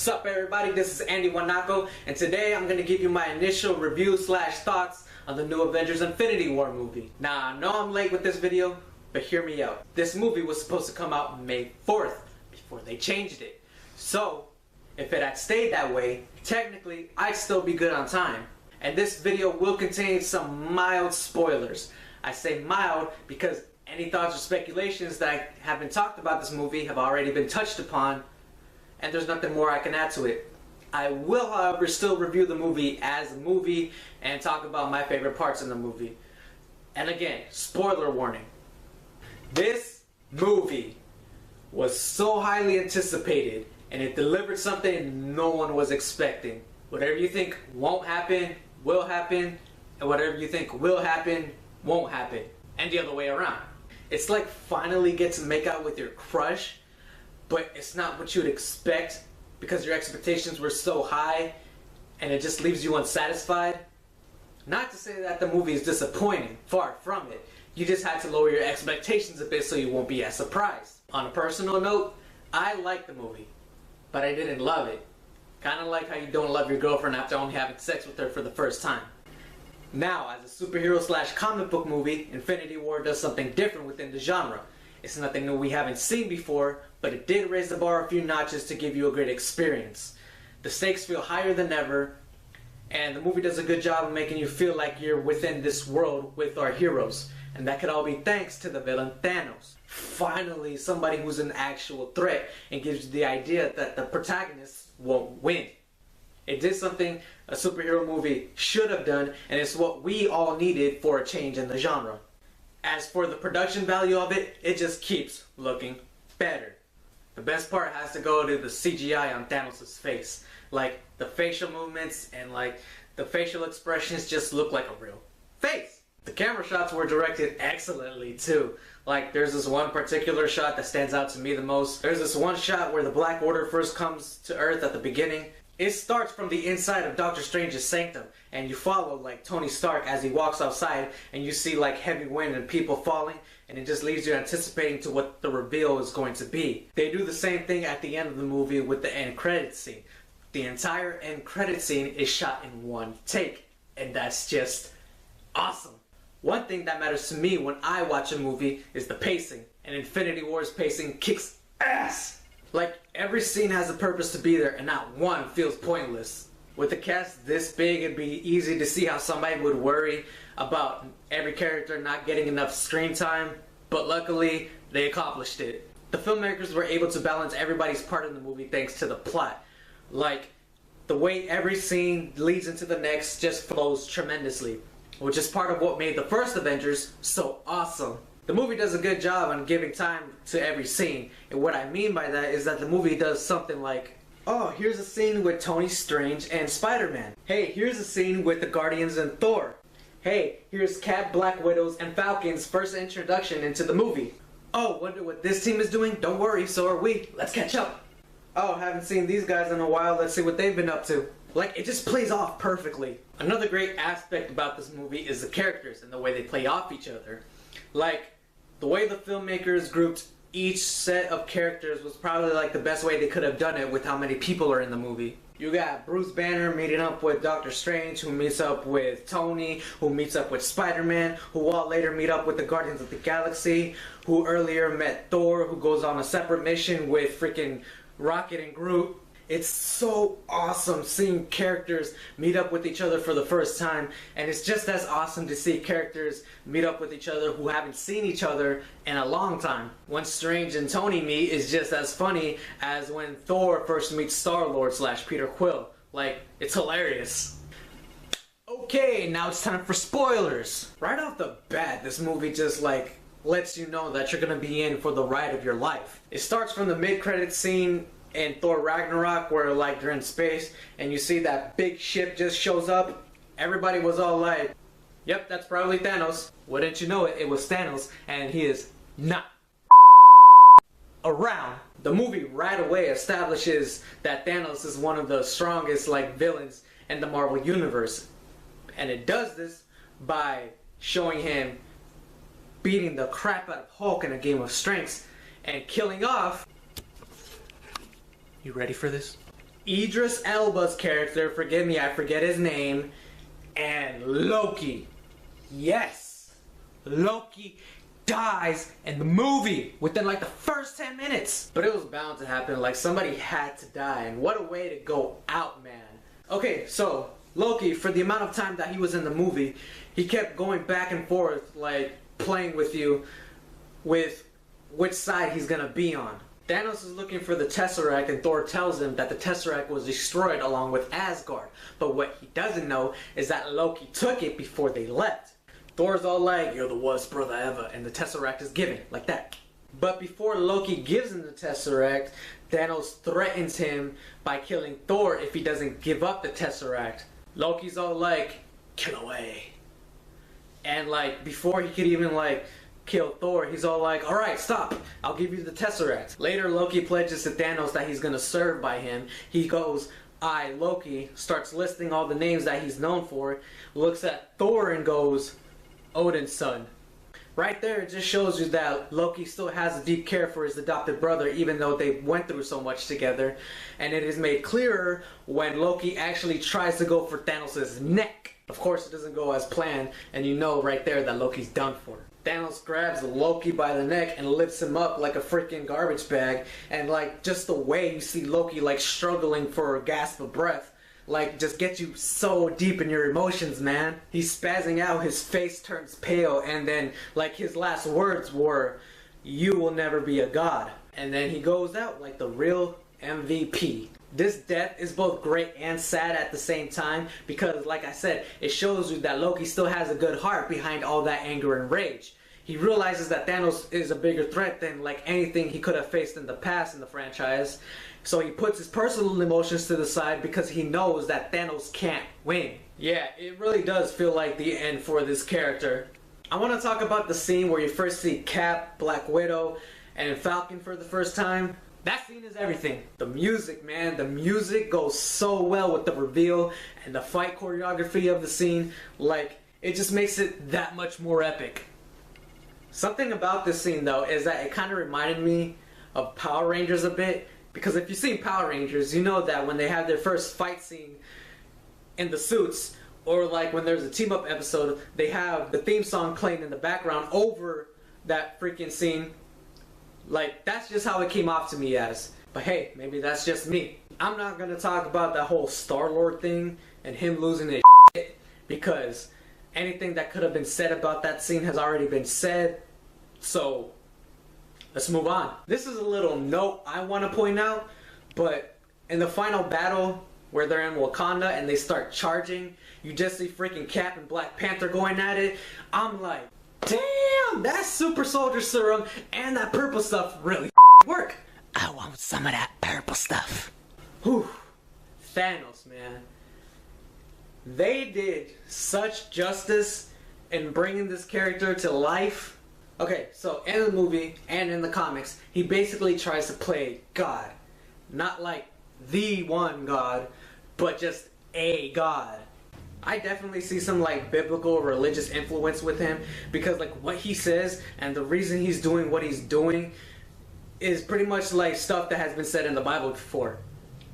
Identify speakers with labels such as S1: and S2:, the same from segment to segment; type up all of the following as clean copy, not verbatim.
S1: What's up everybody, this is Andy Wanako, and today I'm going to give you my initial review / thoughts on the new Avengers Infinity War movie. Now I know I'm late with this video, but hear me out. This movie was supposed to come out May 4th before they changed it. So, if it had stayed that way, technically I'd still be good on time. And this video will contain some mild spoilers. I say mild because any thoughts or speculations that have been talked about this movie have already been touched upon, and there's nothing more I can add to it. I will, however, still review the movie as a movie and talk about my favorite parts in the movie. And again, spoiler warning. This movie was so highly anticipated, and it delivered something no one was expecting. Whatever you think won't happen, will happen, and whatever you think will happen, won't happen. And the other way around. It's like finally get to make out with your crush, but it's not what you'd expect because your expectations were so high and it just leaves you unsatisfied. Not to say that the movie is disappointing, far from it. You just had to lower your expectations a bit so you won't be as surprised. On a personal note, I liked the movie, but I didn't love it. Kinda like how you don't love your girlfriend after only having sex with her for the first time. Now, as a superhero / comic book movie, Infinity War does something different within the genre. It's nothing new we haven't seen before, but it did raise the bar a few notches to give you a great experience. The stakes feel higher than ever, and the movie does a good job of making you feel like you're within this world with our heroes. And that could all be thanks to the villain Thanos. Finally, somebody who's an actual threat and gives you the idea that the protagonist won't win. It did something a superhero movie should have done, and it's what we all needed for a change in the genre. As for the production value of it, it just keeps looking better. The best part has to go to the CGI on Thanos' face. Like, the facial movements and like the facial expressions just look like a real face. The camera shots were directed excellently too. Like, there's this one particular shot that stands out to me the most. There's this one shot where the Black Order first comes to Earth at the beginning. It starts from the inside of Doctor Strange's sanctum, and you follow like Tony Stark as he walks outside, and you see like heavy wind and people falling, and it just leaves you anticipating to what the reveal is going to be. They do the same thing at the end of the movie with the end credit scene. The entire end credit scene is shot in one take, and that's just awesome. One thing that matters to me when I watch a movie is the pacing, and Infinity War's pacing kicks ass. Like, every scene has a purpose to be there and not one feels pointless. With a cast this big, it'd be easy to see how somebody would worry about every character not getting enough screen time, but luckily, they accomplished it. The filmmakers were able to balance everybody's part in the movie thanks to the plot. Like, the way every scene leads into the next just flows tremendously, which is part of what made the first Avengers so awesome. The movie does a good job on giving time to every scene, and what I mean by that is that the movie does something like, oh, here's a scene with Tony Strange and Spider-Man. Hey, here's a scene with the Guardians and Thor. Hey, here's Cap, Black Widow's, and Falcon's first introduction into the movie. Oh, wonder what this team is doing? Don't worry, so are we. Let's catch up. Oh, haven't seen these guys in a while. Let's see what they've been up to. Like, it just plays off perfectly. Another great aspect about this movie is the characters and the way they play off each other. Like, the way the filmmakers grouped each set of characters was probably like the best way they could have done it with how many people are in the movie. You got Bruce Banner meeting up with Doctor Strange, who meets up with Tony, who meets up with Spider-Man, who all later meet up with the Guardians of the Galaxy, who earlier met Thor, who goes on a separate mission with freaking Rocket and Groot. It's so awesome seeing characters meet up with each other for the first time, and it's just as awesome to see characters meet up with each other who haven't seen each other in a long time. When Strange and Tony meet is just as funny as when Thor first meets Star-Lord / Peter Quill. Like, it's hilarious. Okay, now it's time for spoilers. Right off the bat, this movie just like lets you know that you're gonna be in for the ride of your life. It starts from the mid-credits scene in Thor Ragnarok, where like they're in space and you see that big ship just shows up. Everybody was all like, yep, that's probably Thanos. Wouldn't you know it, it was Thanos, and he is not around. The movie right away establishes that Thanos is one of the strongest like villains in the Marvel Universe. And it does this by showing him beating the crap out of Hulk in a game of strengths and killing off You ready for this? Idris Elba's character, forgive me, I forget his name, and Loki. Yes, Loki dies in the movie within like the first 10 minutes. But it was bound to happen, like somebody had to die, and what a way to go out, man. Okay, so Loki, for the amount of time that he was in the movie, he kept going back and forth, like playing with you with which side he's gonna be on. Thanos is looking for the Tesseract, and Thor tells him that the Tesseract was destroyed along with Asgard. But what he doesn't know is that Loki took it before they left. Thor's all like, "You're the worst brother ever," and the Tesseract is given, like that. But before Loki gives him the Tesseract, Thanos threatens him by killing Thor if he doesn't give up the Tesseract. Loki's all like, "Kill away." And like, before he could even like kill Thor, he's all like, "Alright, stop, I'll give you the Tesseract." Later, Loki pledges to Thanos that he's gonna serve by him. He goes, "I, Loki," starts listing all the names that he's known for, looks at Thor and goes, "Odin's son." Right there, it just shows you that Loki still has a deep care for his adopted brother, even though they went through so much together. And it is made clearer when Loki actually tries to go for Thanos' neck. Of course, it doesn't go as planned, and you know right there that Loki's done for. Thanos grabs Loki by the neck and lifts him up like a freaking garbage bag. And like, just the way you see Loki like struggling for a gasp of breath, like, just gets you so deep in your emotions, man. He's spazzing out, his face turns pale, and then, like, his last words were, "You will never be a god." And then he goes out like the real MVP. This death is both great and sad at the same time, because, like I said, it shows you that Loki still has a good heart behind all that anger and rage. He realizes that Thanos is a bigger threat than, like, anything he could have faced in the past in the franchise. So he puts his personal emotions to the side because he knows that Thanos can't win. Yeah, it really does feel like the end for this character. I want to talk about the scene where you first see Cap, Black Widow, and Falcon for the first time. That scene is everything. The music, man, the music goes so well with the reveal and the fight choreography of the scene. Like, it just makes it that much more epic. Something about this scene, though, is that it kind of reminded me of Power Rangers a bit. Because if you've seen Power Rangers, you know that when they have their first fight scene in the suits, or like when there's a team-up episode, they have the theme song playing in the background over that freaking scene. Like, that's just how it came off to me as. But hey, maybe that's just me. I'm not going to talk about that whole Star-Lord thing and him losing his shit, because anything that could have been said about that scene has already been said. So let's move on. This is a little note I want to point out, but in the final battle where they're in Wakanda and they start charging, you just see freaking Cap and Black Panther going at it. I'm like, damn, that super soldier serum and that purple stuff really work. I want some of that purple stuff. Whew. Thanos, man. They did such justice in bringing this character to life. Okay, so in the movie and in the comics, he basically tries to play God. Not like the one God, but just a God. I definitely see some like biblical religious influence with him, because like what he says and the reason he's doing what he's doing is pretty much like stuff that has been said in the Bible before.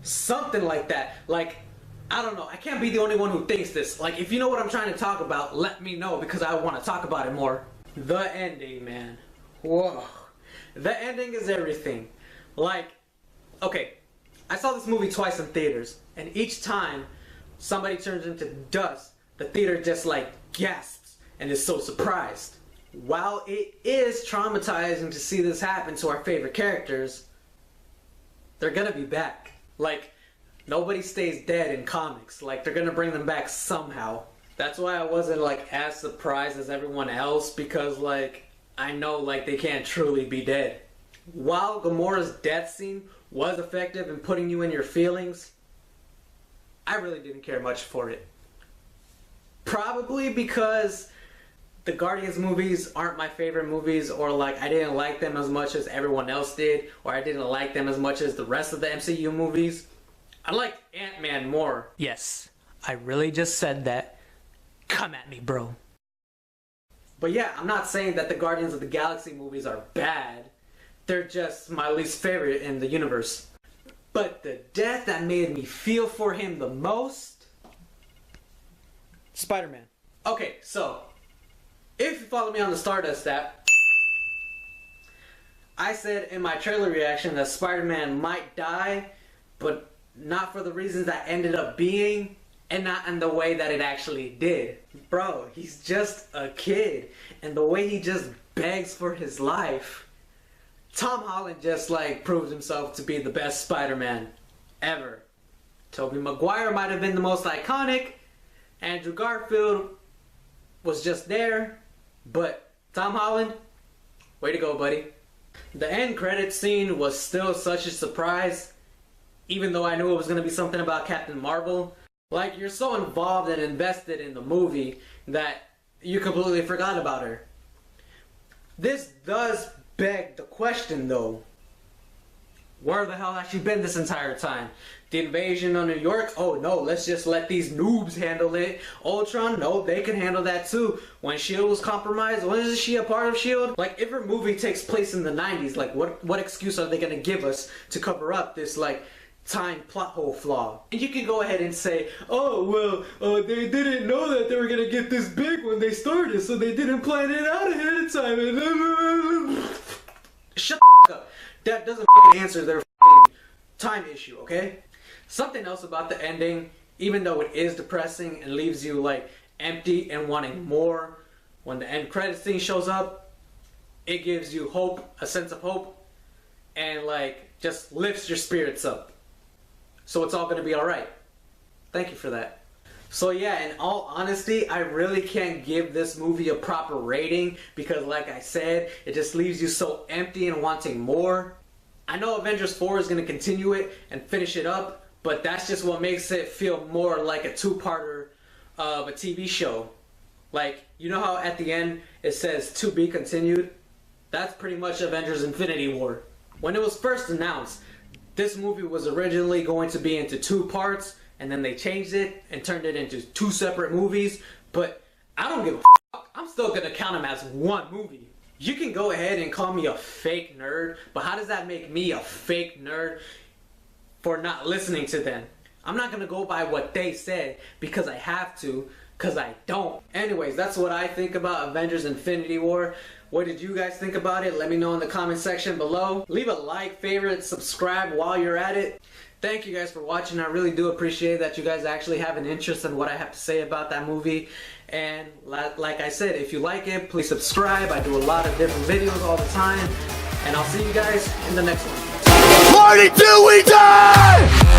S1: Something like that. Like, I don't know, I can't be the only one who thinks this. Like, if you know what I'm trying to talk about, let me know, because I want to talk about it more. The ending, man. Whoa. The ending is everything. Like, okay, I saw this movie twice in theaters, and each time somebody turns into dust, the theater just like gasps and is so surprised. While it is traumatizing to see this happen to our favorite characters, they're gonna be back. Like, nobody stays dead in comics. Like, they're gonna bring them back somehow. That's why I wasn't like as surprised as everyone else, because like, I know like they can't truly be dead. While Gamora's death scene was effective in putting you in your feelings, I really didn't care much for it. Probably because the Guardians movies aren't my favorite movies, or like I didn't like them as much as everyone else did, or I didn't like them as much as the rest of the MCU movies. I liked Ant-Man more. Yes, I really just said that. Come at me, bro. But yeah, I'm not saying that the Guardians of the Galaxy movies are bad. They're just my least favorite in the universe. But the death that made me feel for him the most, Spider-Man. Okay, so if you follow me on the Stardust app, I said in my trailer reaction that Spider-Man might die, but not for the reasons that ended up being, and not in the way that it actually did. Bro, he's just a kid, and the way he just begs for his life. Tom Holland just like proved himself to be the best Spider-Man ever. Tobey Maguire might have been the most iconic. Andrew Garfield was just there, but Tom Holland, way to go, buddy. The end credits scene was still such a surprise, even though I knew it was going to be something about Captain Marvel. Like, you're so involved and invested in the movie that you completely forgot about her. This does beg the question, though. Where the hell has she been this entire time? The invasion of New York? Oh no, let's just let these noobs handle it. Ultron? No, they can handle that too. When S.H.I.E.L.D. was compromised, when is she a part of S.H.I.E.L.D.? Like, if her movie takes place in the 90s, like, what excuse are they gonna give us to cover up this, like, time plot hole flaw? And you can go ahead and say, oh, well, they didn't know that they were gonna get this big when they started, so they didn't plan it out ahead of time. And shut the up. That doesn't answer their time issue, okay? Something else about the ending, even though it is depressing and leaves you like empty and wanting more, when the end credits scene shows up, it gives you hope, a sense of hope, and like just lifts your spirits up. So it's all gonna be alright. Thank you for that. So yeah, in all honesty, I really can't give this movie a proper rating because like I said, it just leaves you so empty and wanting more. I know Avengers 4 is going to continue it and finish it up, but that's just what makes it feel more like a two-parter of a TV show. Like, you know how at the end it says to be continued? That's pretty much Avengers Infinity War. When it was first announced, this movie was originally going to be into 2 parts, and then they changed it and turned it into 2 separate movies, but I don't give a fuck. I'm still going to count them as one movie. You can go ahead and call me a fake nerd, but how does that make me a fake nerd for not listening to them? I'm not going to go by what they said because I have to, because I don't. Anyways, that's what I think about Avengers Infinity War. What did you guys think about it? Let me know in the comment section below. Leave a like, favorite, subscribe while you're at it. Thank you guys for watching. I really do appreciate that you guys actually have an interest in what I have to say about that movie. And like I said, if you like it, please subscribe. I do a lot of different videos all the time. And I'll see you guys in the next one. Party till we die!